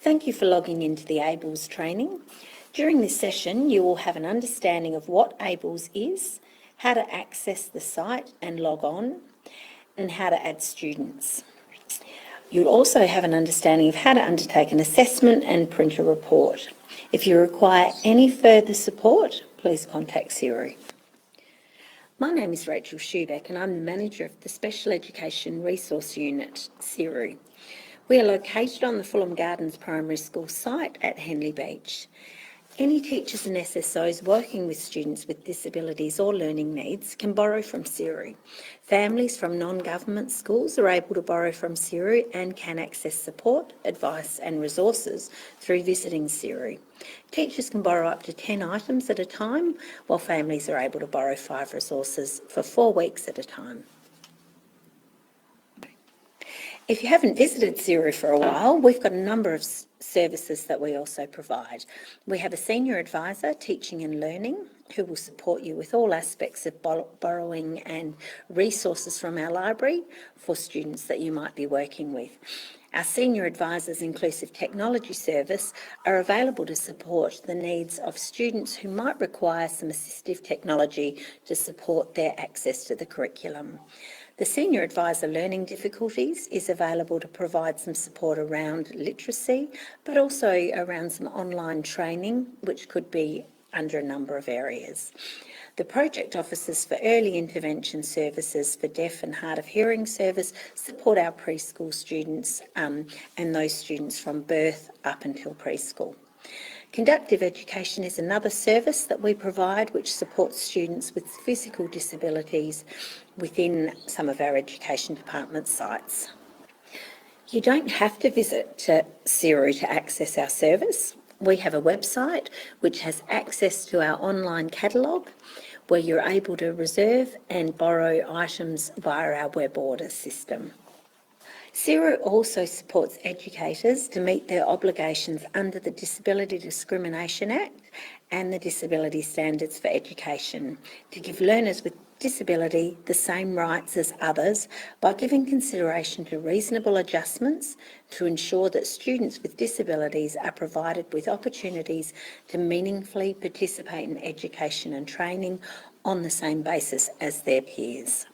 Thank you for logging into the ABLES training. During this session, you will have an understanding of what ABLES is, how to access the site and log on, and how to add students. You'll also have an understanding of how to undertake an assessment and print a report. If you require any further support, please contact Siri. My name is Rachel Schubeck and I'm the Manager of the Special Education Resource Unit, Siri. We are located on the Fulham Gardens Primary School site at Henley Beach. Any teachers and SSOs working with students with disabilities or learning needs can borrow from Siri. Families from non-government schools are able to borrow from Siri and can access support, advice and resources through visiting Siri. Teachers can borrow up to 10 items at a time, while families are able to borrow 5 resources for 4 weeks at a time. If you haven't visited Siri for a while, we've got a number of services that we also provide. We have a senior advisor, teaching and learning, who will support you with all aspects of borrowing and resources from our library for students that you might be working with. Our Senior Advisors Inclusive Technology Service are available to support the needs of students who might require some assistive technology to support their access to the curriculum. The Senior Advisor Learning Difficulties is available to provide some support around literacy, but also around some online training, which could be under a number of areas. The Project Officers for Early Intervention Services for Deaf and Hard of Hearing Service support our preschool students and those students from birth up until preschool. Conductive Education is another service that we provide which supports students with physical disabilities within some of our education department sites. You don't have to visit Siri to access our service. We have a website which has access to our online catalogue where you're able to reserve and borrow items via our web order system. Siri also supports educators to meet their obligations under the Disability Discrimination Act and the Disability Standards for Education to give learners with disability the same rights as others by giving consideration to reasonable adjustments to ensure that students with disabilities are provided with opportunities to meaningfully participate in education and training on the same basis as their peers.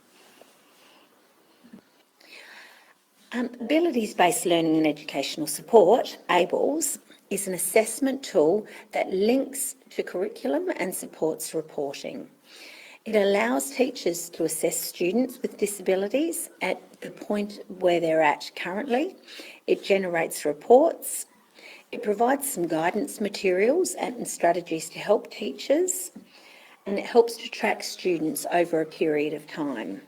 Abilities-based learning and educational support, ABLES, is an assessment tool that links to curriculum and supports reporting. It allows teachers to assess students with disabilities at the point where they're at currently. It generates reports. It provides some guidance materials and strategies to help teachers, and it helps to track students over a period of time.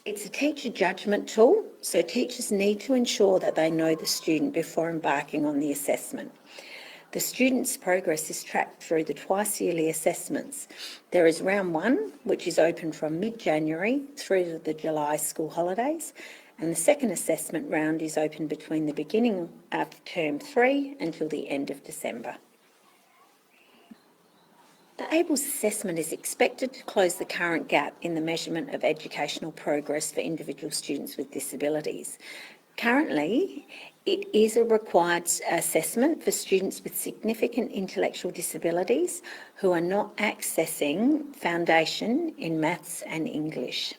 It's a teacher judgment tool, so teachers need to ensure that they know the student before embarking on the assessment. The student's progress is tracked through the twice-yearly assessments. There is round 1, which is open from mid-January through to the July school holidays, and the second assessment round is open between the beginning of term 3 until the end of December. The ABLES assessment is expected to close the current gap in the measurement of educational progress for individual students with disabilities. Currently, it is a required assessment for students with significant intellectual disabilities who are not accessing foundation in maths and English.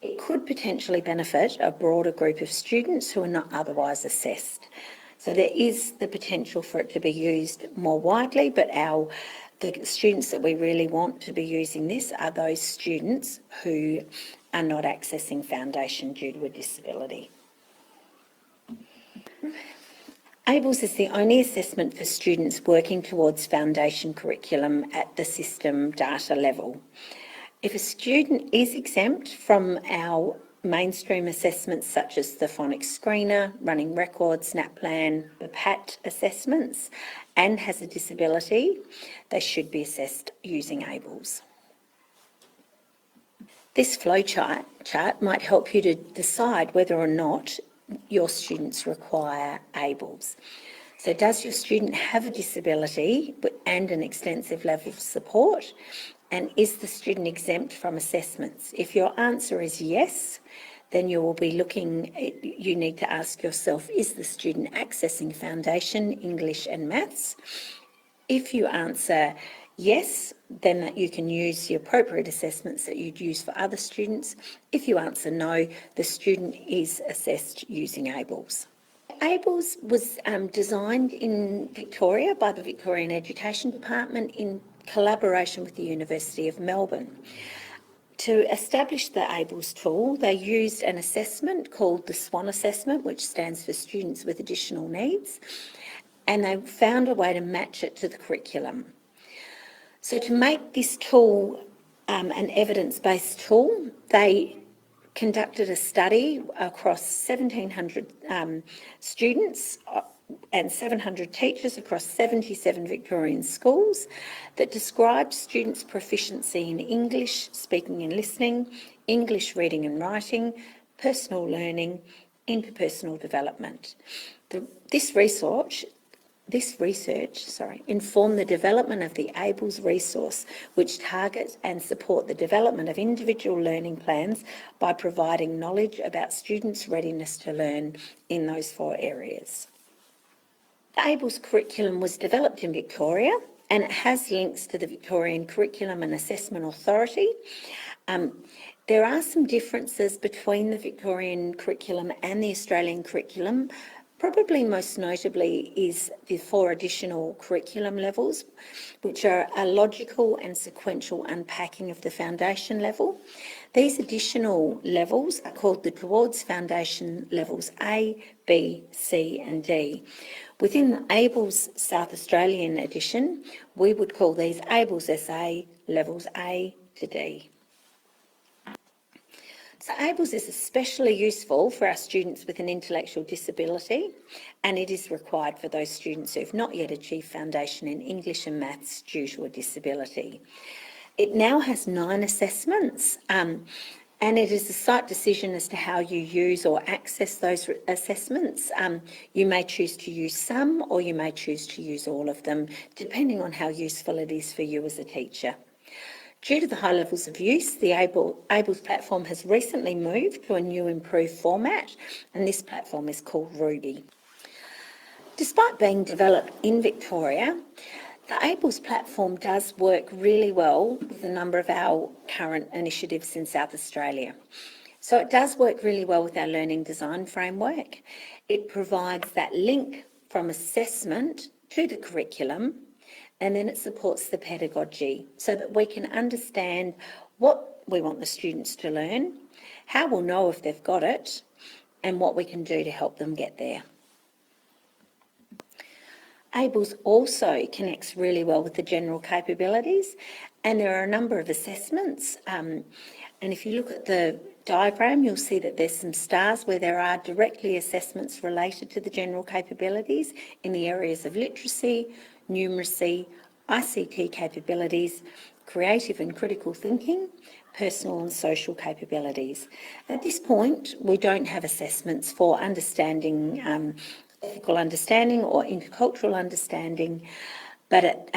It could potentially benefit a broader group of students who are not otherwise assessed. So there is the potential for it to be used more widely, but the students that we really want to be using this are those students who are not accessing foundation due to a disability. ABLES is the only assessment for students working towards foundation curriculum at the system data level. If a student is exempt from our mainstream assessments such as the phonics screener, running records, NAPLAN, the PAT assessments, and has a disability, they should be assessed using ABLES. This flowchart might help you to decide whether or not your students require ABLES. So does your student have a disability and an extensive level of support? And is the student exempt from assessments? If your answer is yes, then you will be you need to ask yourself, is the student accessing foundation, English and maths? If you answer yes, then you can use the appropriate assessments that you'd use for other students. If you answer no, the student is assessed using ABLES. ABLES was designed in Victoria by the Victorian Education Department in collaboration with the University of Melbourne. To establish the ABLES tool, they used an assessment called the SWAN assessment, which stands for Students with Additional Needs, and they found a way to match it to the curriculum. So to make this tool an evidence-based tool, they conducted a study across 1,700 students and 700 teachers across 77 Victorian schools that described students' proficiency in English, speaking and listening, English reading and writing, personal learning, interpersonal development. This research informed the development of the ABLES resource, which targets and support the development of individual learning plans by providing knowledge about students' readiness to learn in those 4 areas. The ABLES curriculum was developed in Victoria, and it has links to the Victorian Curriculum and Assessment Authority. There are some differences between the Victorian curriculum and the Australian curriculum. Probably most notably is the 4 additional curriculum levels, which are a logical and sequential unpacking of the foundation level. These additional levels are called the Towards Foundation levels A, B, C and D. Within the ABLES South Australian edition, we would call these ABLES SA levels A to D. So ABLES is especially useful for our students with an intellectual disability, and it is required for those students who have not yet achieved foundation in English and maths due to a disability. It now has 9 assessments, and it is a site decision as to how you use or access those assessments. You may choose to use some, or you may choose to use all of them, depending on how useful it is for you as a teacher. Due to the high levels of use, the ABLES platform has recently moved to a new improved format, and this platform is called Ruby. Despite being developed in Victoria, the ABLES platform does work really well with a number of our current initiatives in South Australia. So it does work really well with our learning design framework. It provides that link from assessment to the curriculum, and then it supports the pedagogy so that we can understand what we want the students to learn, how we'll know if they've got it, and what we can do to help them get there. ABLES also connects really well with the general capabilities, and there are a number of assessments. And if you look at the diagram, you'll see that there's some stars where there are directly assessments related to the general capabilities in the areas of literacy, numeracy, ICT capabilities, creative and critical thinking, personal and social capabilities. At this point, we don't have assessments for understanding, ethical understanding or intercultural understanding, but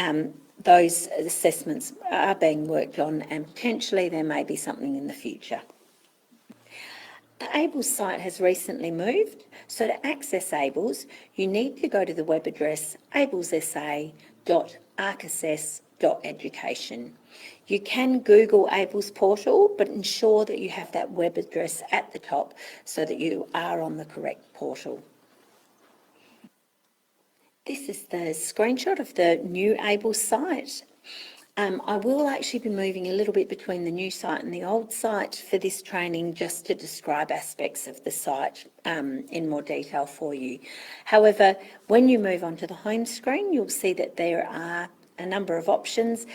those assessments are being worked on, and potentially there may be something in the future. The ABLES site has recently moved, so to access ABLES, you need to go to the web address ablesa.arcassess.education. You can Google ABLES portal, but ensure that you have that web address at the top so that you are on the correct portal. This is the screenshot of the new ABLES site. I will actually be moving a little bit between the new site and the old site for this training, just to describe aspects of the site in more detail for you. However, when you move on to the home screen, you'll see that there are a number of options.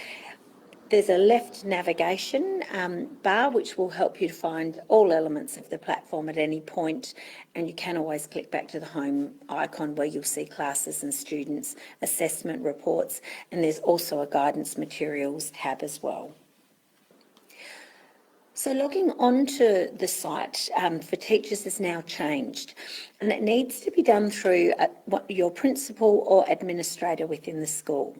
There's a left navigation bar which will help you to find all elements of the platform at any point, and you can always click back to the home icon where you'll see classes and students, assessment reports, and there's also a guidance materials tab as well. So logging onto the site for teachers has now changed, and it needs to be done through your principal or administrator within the school.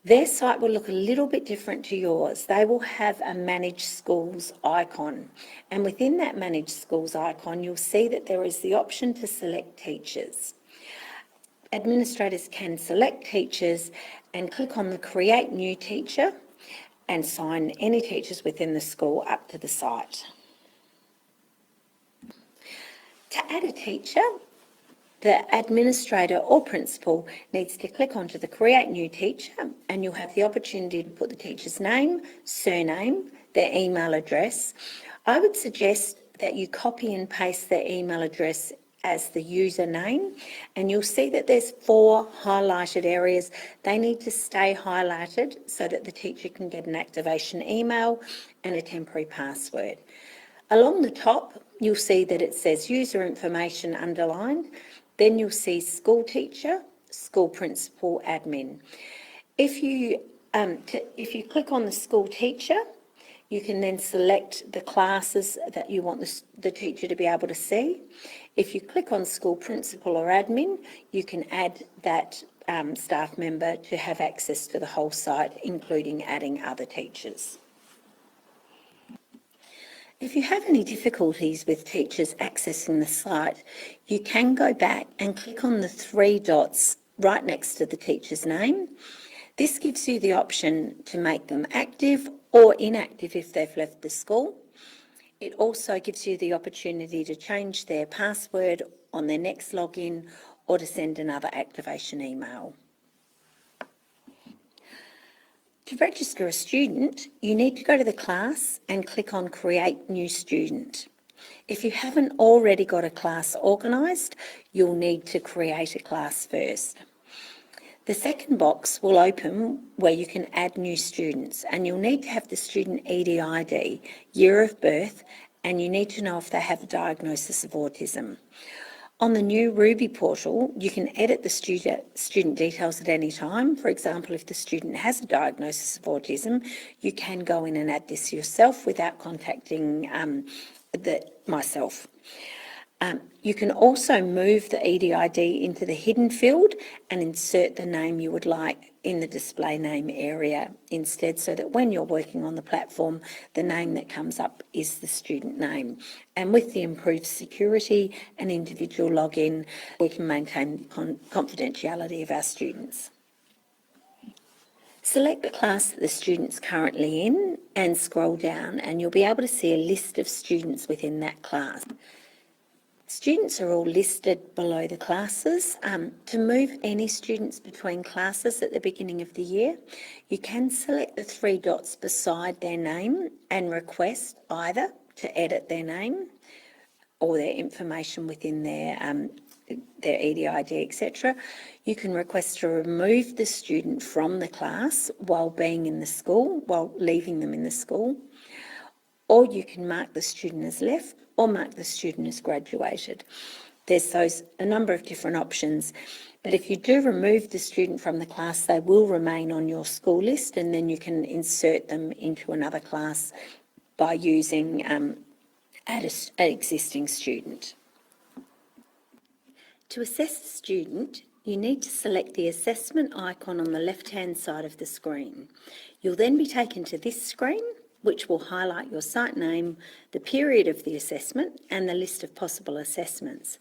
Their site will look a little bit different to yours. They will have a Manage Schools icon, and within that Manage Schools icon, you'll see that there is the option to select teachers. Administrators can select teachers and click on the Create New Teacher and sign any teachers within the school up to the site. To add a teacher, the administrator or principal needs to click onto the Create New Teacher, and you'll have the opportunity to put the teacher's name, surname, their email address. I would suggest that you copy and paste their email address as the username, and you'll see that there's 4 highlighted areas. They need to stay highlighted so that the teacher can get an activation email and a temporary password. Along the top, you'll see that it says user information underlined. Then you'll see school teacher, school principal, admin. If you click on the school teacher, you can then select the classes that you want the teacher to be able to see. If you click on school principal or admin, you can add that staff member to have access to the whole site, including adding other teachers. If you have any difficulties with teachers accessing the site, you can go back and click on the 3 dots right next to the teacher's name. This gives you the option to make them active or inactive if they've left the school. It also gives you the opportunity to change their password on their next login or to send another activation email. To register a student, you need to go to the class and click on Create New Student. If you haven't already got a class organised, you'll need to create a class first. The second box will open where you can add new students, and you'll need to have the student EDID, year of birth, and you need to know if they have a diagnosis of autism. On the new Ruby portal, you can edit the student details at any time. For example, if the student has a diagnosis of autism, you can go in and add this yourself without contacting myself. You can also move the EDID into the hidden field and insert the name you would like in the display name area instead, so that when you're working on the platform, the name that comes up is the student name. And with the improved security and individual login, we can maintain the confidentiality of our students. Select the class that the student's currently in and scroll down, and you'll be able to see a list of students within that class. Students are all listed below the classes. To move any students between classes at the beginning of the year, you can select the 3 dots beside their name and request either to edit their name or their information within their EDID, etc. You can request to remove the student from the class while being in the school, while leaving them in the school, or you can mark the student as left or mark the student as graduated. There's a number of different options, but if you do remove the student from the class, they will remain on your school list, and then you can insert them into another class by using an existing student. To assess the student, you need to select the assessment icon on the left-hand side of the screen. You'll then be taken to this screen, which will highlight your site name, the period of the assessment, and the list of possible assessments.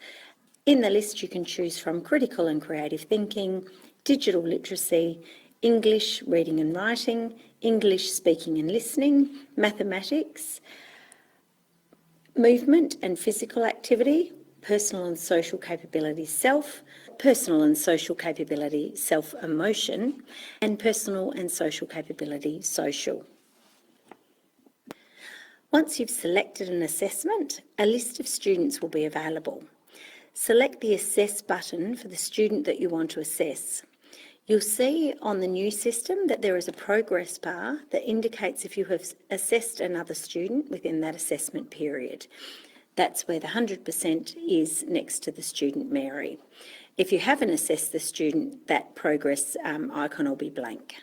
In the list, you can choose from critical and creative thinking, digital literacy, English, reading and writing, English, speaking and listening, mathematics, movement and physical activity, personal and social capability self, personal and social capability self-emotion, and personal and social capability social. Once you've selected an assessment, a list of students will be available. Select the Assess button for the student that you want to assess. You'll see on the new system that there is a progress bar that indicates if you have assessed another student within that assessment period. That's where the 100% is next to the student Mary. If you haven't assessed the student, that progress icon will be blank.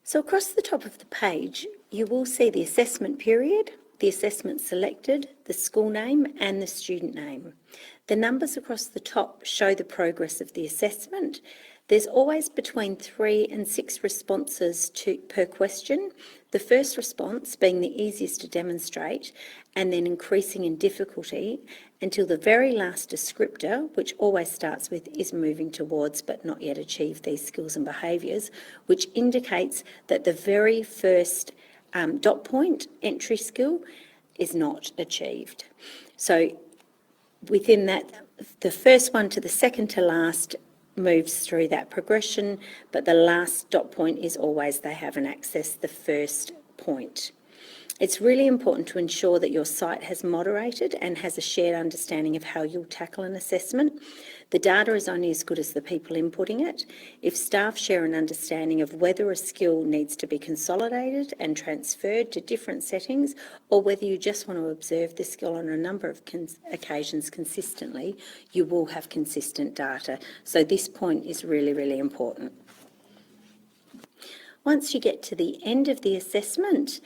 So across the top of the page, you will see the assessment period, the assessment selected, the school name and the student name. The numbers across the top show the progress of the assessment. There's always between 3 and 6 responses per question, the first response being the easiest to demonstrate and then increasing in difficulty until the very last descriptor, which always starts with is moving towards but not yet achieved these skills and behaviours, which indicates that the very first dot point entry skill is not achieved. So within that, the first one to the second to last moves through that progression, but the last dot point is always they haven't accessed the first point. It's really important to ensure that your site has moderated and has a shared understanding of how you'll tackle an assessment. The data is only as good as the people inputting it. If staff share an understanding of whether a skill needs to be consolidated and transferred to different settings, or whether you just want to observe the skill on a number of occasions consistently, you will have consistent data. So this point is really, really important. Once you get to the end of the assessment,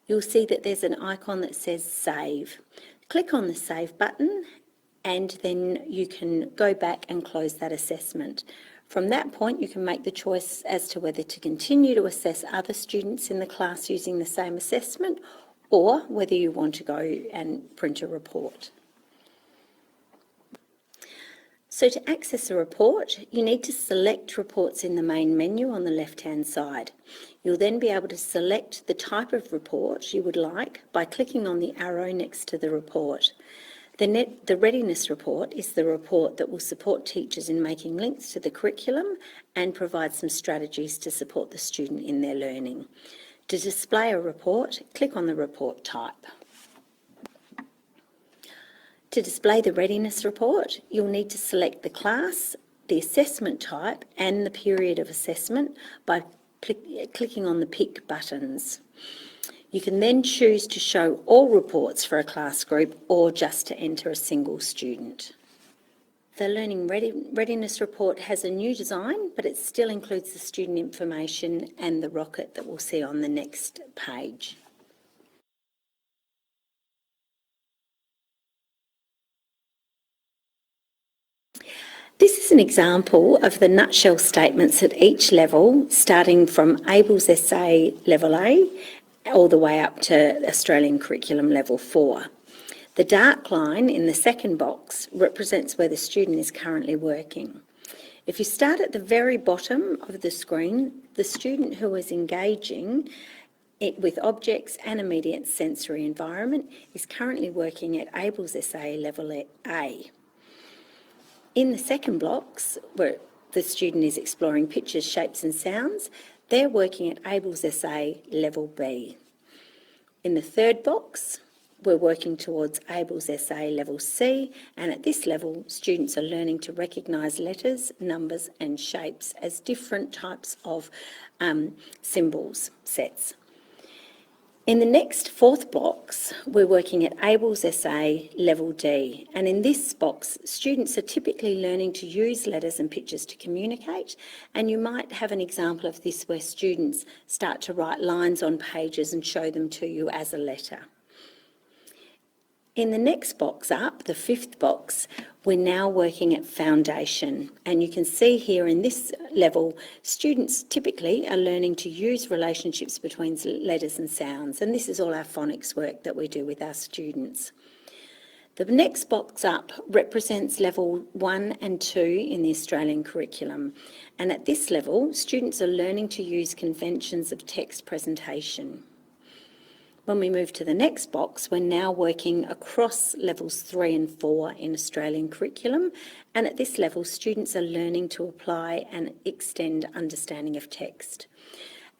you'll see that there's an icon that says Save. Click on the Save button and then you can go back and close that assessment. From that point, you can make the choice as to whether to continue to assess other students in the class using the same assessment or whether you want to go and print a report. So to access a report, you need to select reports in the main menu on the left-hand side. You'll then be able to select the type of report you would like by clicking on the arrow next to the report. The Readiness Report is the report that will support teachers in making links to the curriculum and provide some strategies to support the student in their learning. To display a report, click on the report type. To display the Readiness Report, you'll need to select the class, the assessment type and the period of assessment by clicking on the Pick buttons. You can then choose to show all reports for a class group or just to enter a single student. The Learning Readiness Report has a new design, but it still includes the student information and the rocket that we'll see on the next page. This is an example of the nutshell statements at each level, starting from ABLES SA Level A all the way up to Australian Curriculum Level 4. The dark line in the second box represents where the student is currently working. If you start at the very bottom of the screen, the student who is engaging with objects and immediate sensory environment is currently working at ABLES SA Level A. In the second box, where the student is exploring pictures, shapes and sounds, they're working at ABLES SA Level B. In the third box, we're working towards ABLES SA Level C, and at this level, students are learning to recognise letters, numbers and shapes as different types of symbols sets. In the next fourth box, we're working at ABLES SA Level D, and in this box, students are typically learning to use letters and pictures to communicate, and you might have an example of this where students start to write lines on pages and show them to you as a letter. In the next box up, the fifth box, we're now working at foundation, and you can see here in this level, students typically are learning to use relationships between letters and sounds, and this is all our phonics work that we do with our students. The next box up represents level 1 and 2 in the Australian curriculum, and at this level, students are learning to use conventions of text presentation. When we move to the next box, we're now working across levels 3 and 4 in Australian curriculum, and at this level, students are learning to apply and extend understanding of text.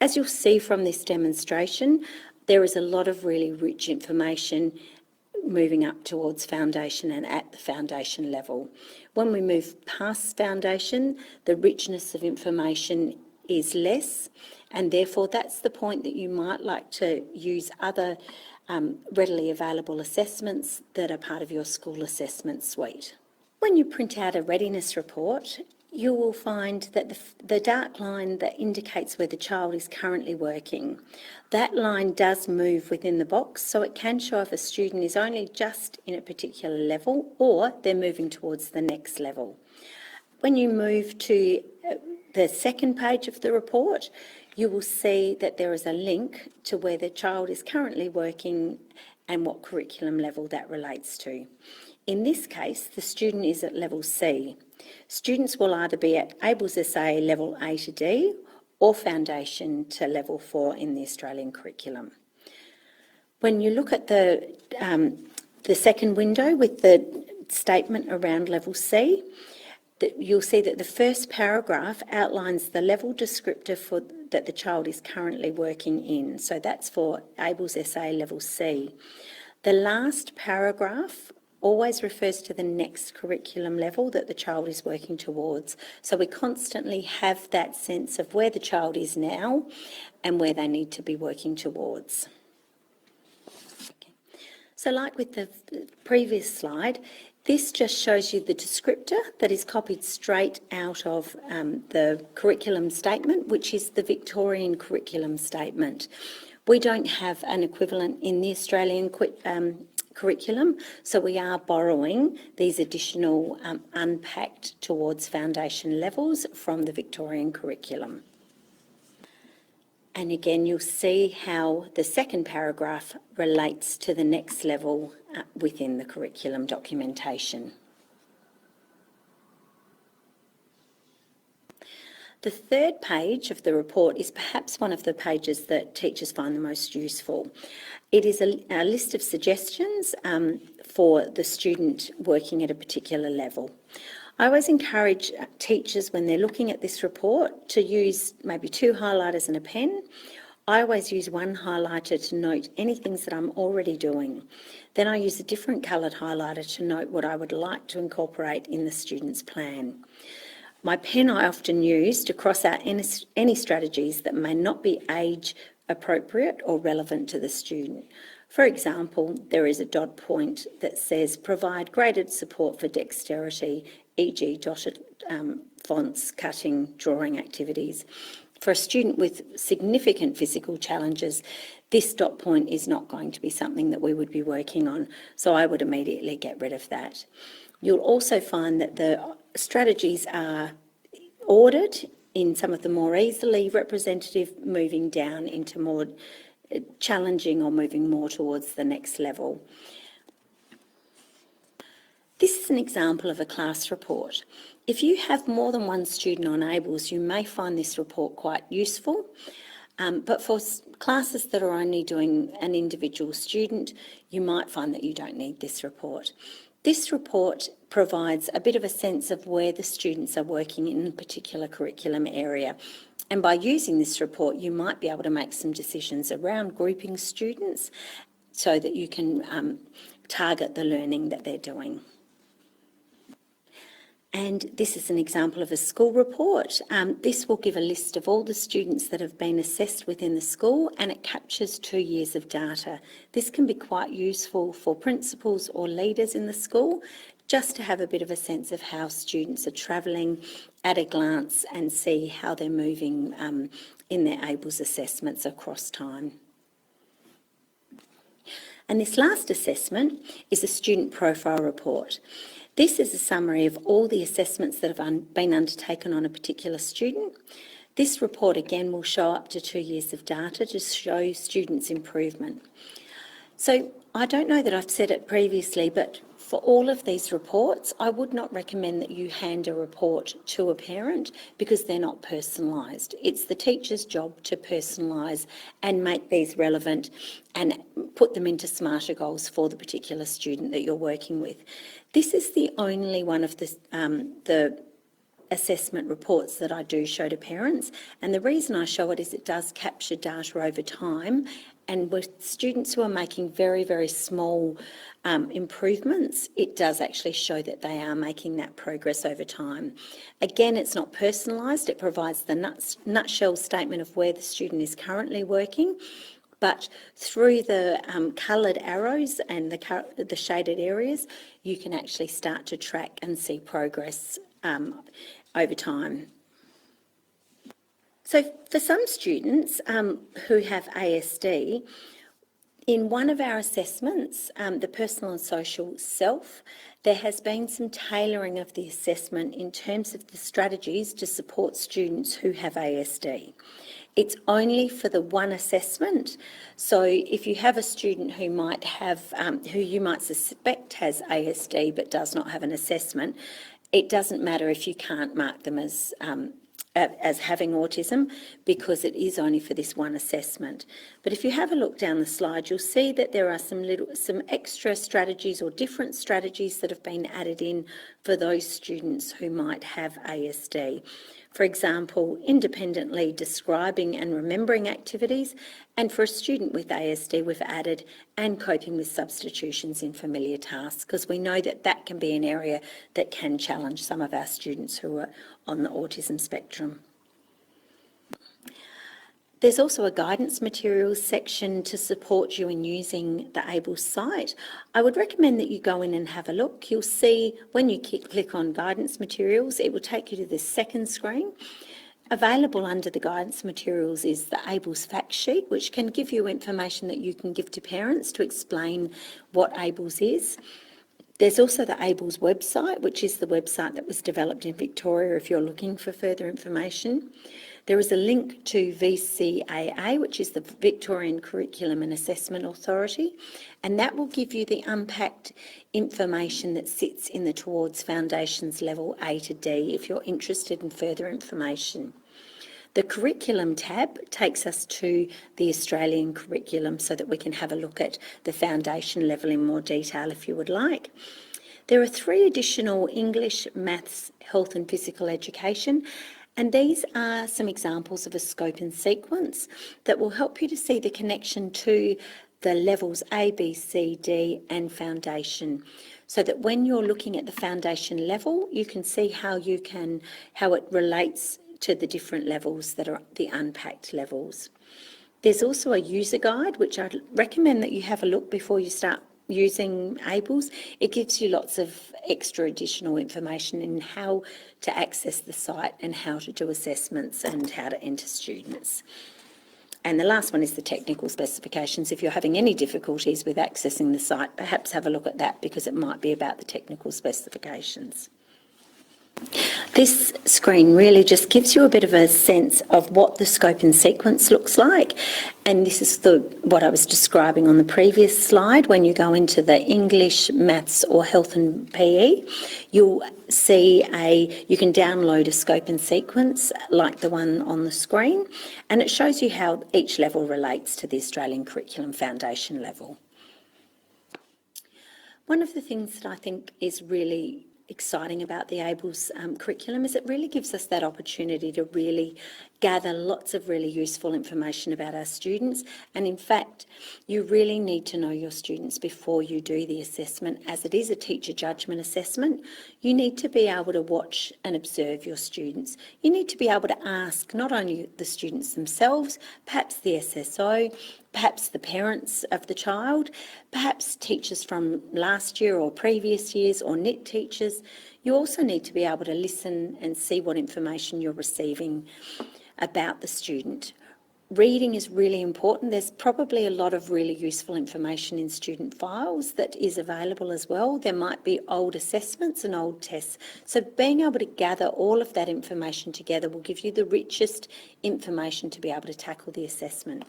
As you'll see from this demonstration, there is a lot of really rich information moving up towards foundation and at the foundation level. When we move past foundation, the richness of information is less, and therefore that's the point that you might like to use other readily available assessments that are part of your school assessment suite. When you print out a readiness report, you will find that the dark line that indicates where the child is currently working, that line does move within the box, so it can show if a student is only just in a particular level or they're moving towards the next level. When you move to the second page of the report, you will see that there is a link to where the child is currently working and what curriculum level that relates to. In this case, the student is at level C. Students will either be at ABLES SA level A to D or foundation to level 4 in the Australian curriculum. When you look at the second window with the statement around level C, you'll see that the first paragraph outlines the level descriptor that the child is currently working in. So that's for ABLES SA level C. The last paragraph always refers to the next curriculum level that the child is working towards. So we constantly have that sense of where the child is now and where they need to be working towards. Okay. So like with the previous slide, this just shows you the descriptor that is copied straight out of the curriculum statement, which is the Victorian curriculum statement. We don't have an equivalent in the Australian curriculum, so we are borrowing these additional unpacked towards foundation levels from the Victorian curriculum. And again, you'll see how the second paragraph relates to the next level within the curriculum documentation. The third page of the report is perhaps one of the pages that teachers find the most useful. It is a list of suggestions for the student working at a particular level. I always encourage teachers when they're looking at this report to use maybe 2 highlighters and a pen. I always use 1 highlighter to note any things that I'm already doing. Then I use a different coloured highlighter to note what I would like to incorporate in the student's plan. My pen I often use to cross out any strategies that may not be age appropriate or relevant to the student. For example, there is a dot point that says provide graded support for dexterity, e.g. dotted fonts, cutting, drawing activities. For a student with significant physical challenges, this dot point is not going to be something that we would be working on, so I would immediately get rid of that. You'll also find that the strategies are ordered in some of the more easily representative, moving down into more challenging or moving more towards the next level. This is an example of a class report. If you have more than 1 student on ABLES, you may find this report quite useful. But for classes that are only doing an individual student, you might find that you don't need this report. This report provides a bit of a sense of where the students are working in a particular curriculum area. And by using this report, you might be able to make some decisions around grouping students so that you can target the learning that they're doing. And this is an example of a school report. This will give a list of all the students that have been assessed within the school, and it captures 2 years of data. This can be quite useful for principals or leaders in the school, just to have a bit of a sense of how students are travelling at a glance and see how they're moving in their ABLES assessments across time. And this last assessment is a student profile report. This is a summary of all the assessments that have been undertaken on a particular student. This report again will show up to 2 years of data to show students' improvement. So I don't know that I've said it previously, but for all of these reports, I would not recommend that you hand a report to a parent because they're not personalised. It's the teacher's job to personalise and make these relevant and put them into smarter goals for the particular student that you're working with. This is the only one of the assessment reports that I do show to parents, and the reason I show it is it does capture data over time, and with students who are making very, very small improvements, it does actually show that they are making that progress over time. Again, it's not personalised, it provides the nutshell statement of where the student is currently working, but through the coloured arrows and the shaded areas, you can actually start to track and see progress over time. So for some students who have ASD, In one of our assessments, the personal and social self, there has been some tailoring of the assessment in terms of the strategies to support students who have ASD. It's only for the one assessment. So if you have a student who might have, who you might suspect has ASD but does not have an assessment, it doesn't matter if you can't mark them as having autism, because it is only for this one assessment. But if you have a look down the slide, you'll see that there are some extra strategies or different strategies that have been added in for those students who might have ASD. For example, independently describing and remembering activities, and for a student with ASD we've added and coping with substitutions in familiar tasks, because we know that that can be an area that can challenge some of our students who are on the autism spectrum. There's also a guidance materials section to support you in using the ABLES site. I would recommend that you go in and have a look. You'll see when you click on guidance materials, it will take you to the second screen. Available under the guidance materials is the ABLES fact sheet, which can give you information that you can give to parents to explain what ABLES is. There's also the ABLES website, which is the website that was developed in Victoria if you're looking for further information. There is a link to VCAA, which is the Victorian Curriculum and Assessment Authority, and that will give you the unpacked information that sits in the Towards Foundations Level A to D if you're interested in further information. The curriculum tab takes us to the Australian curriculum so that we can have a look at the foundation level in more detail if you would like. There are 3 additional English, Maths, Health and Physical Education, and these are some examples of a scope and sequence that will help you to see the connection to the levels A, B, C, D and foundation, so that when you're looking at the foundation level, you can see how it relates to the different levels that are the unpacked levels. There's also a user guide, which I'd recommend that you have a look before you start using ABLES. It gives you lots of extra additional information in how to access the site and how to do assessments and how to enter students. And the last one is the technical specifications. If you're having any difficulties with accessing the site, perhaps have a look at that, because it might be about the technical specifications. This screen really just gives you a bit of a sense of what the scope and sequence looks like. And this is what I was describing on the previous slide. When you go into the English, Maths or Health and PE, you'll see you can download a scope and sequence like the one on the screen, and it shows you how each level relates to the Australian Curriculum Foundation level. One of the things that I think is really exciting about the ABLES curriculum is it really gives us that opportunity to really gather lots of really useful information about our students. And in fact, you really need to know your students before you do the assessment, as it is a teacher judgment assessment. You need to be able to watch and observe your students. You need to be able to ask not only the students themselves, perhaps the SSO, perhaps the parents of the child, perhaps teachers from last year or previous years or NIT teachers. You also need to be able to listen and see what information you're receiving about the student. Reading is really important. There's probably a lot of really useful information in student files that is available as well. There might be old assessments and old tests. So being able to gather all of that information together will give you the richest information to be able to tackle the assessment.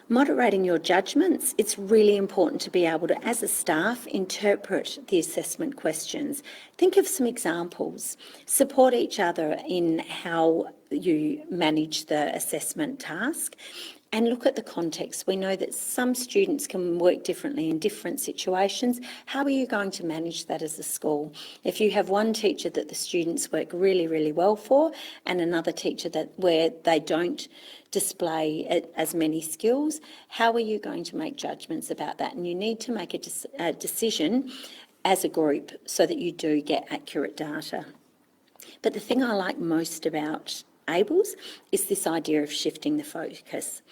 Moderating your judgments, it's really important to be able to, as a staff, interpret the assessment questions. Think of some examples. Support each other in how you manage the assessment task, and look at the context. We know that some students can work differently in different situations. How are you going to manage that as a school? If you have one teacher that the students work really, really well for, and another teacher where they don't display as many skills, how are you going to make judgments about that? And you need to make a decision as a group so that you do get accurate data. But the thing I like most about ABLES is this idea of shifting the focus.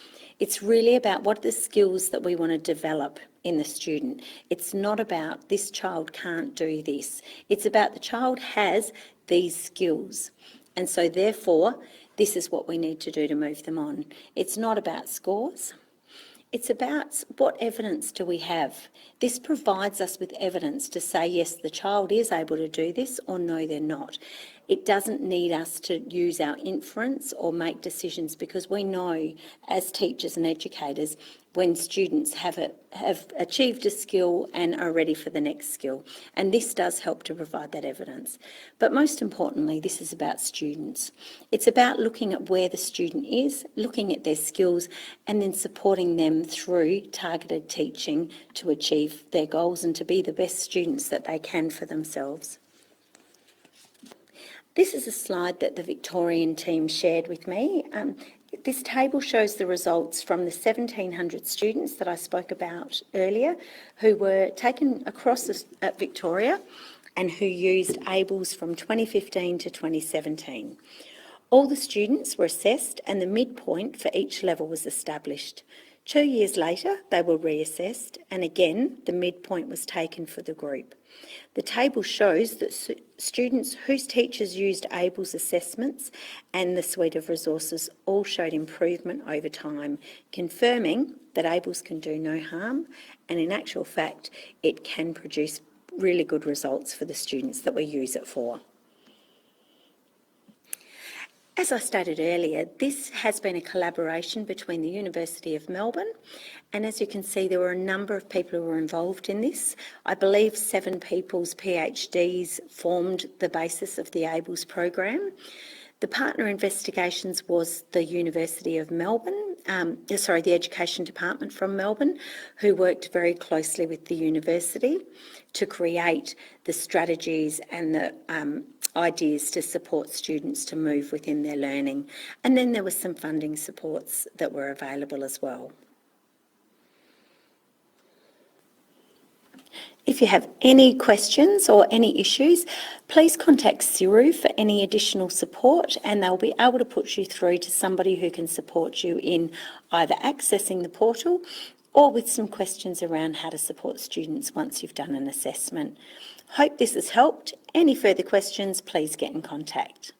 It's really about what are the skills that we want to develop in the student. It's not about this child can't do this. It's about the child has these skills. And so therefore, this is what we need to do to move them on. It's not about scores. It's about what evidence do we have. This provides us with evidence to say, yes, the child is able to do this, or no, they're not. It doesn't need us to use our inference or make decisions, because we know as teachers and educators when students have achieved a skill and are ready for the next skill. And this does help to provide that evidence. But most importantly, this is about students. It's about looking at where the student is, looking at their skills, and then supporting them through targeted teaching to achieve their goals and to be the best students that they can for themselves. This is a slide that the Victorian team shared with me. This table shows the results from the 1,700 students that I spoke about earlier who were taken across at Victoria and who used ABLES from 2015 to 2017. All the students were assessed and the midpoint for each level was established. 2 years later, they were reassessed, and again, the midpoint was taken for the group. The table shows that students whose teachers used ABLES assessments and the suite of resources all showed improvement over time, confirming that ABLES can do no harm, and in actual fact, it can produce really good results for the students that we use it for. As I stated earlier, this has been a collaboration between the University of Melbourne, and as you can see, there were a number of people who were involved in this. I believe 7 people's PhDs formed the basis of the ABLES program. The partner investigations was the University of Melbourne, the Education Department from Melbourne, who worked very closely with the university to create the strategies and the ideas to support students to move within their learning. And then there were some funding supports that were available as well. If you have any questions or any issues, please contact Siru for any additional support, and they'll be able to put you through to somebody who can support you in either accessing the portal or with some questions around how to support students once you've done an assessment. Hope this has helped. Any further questions, please get in contact.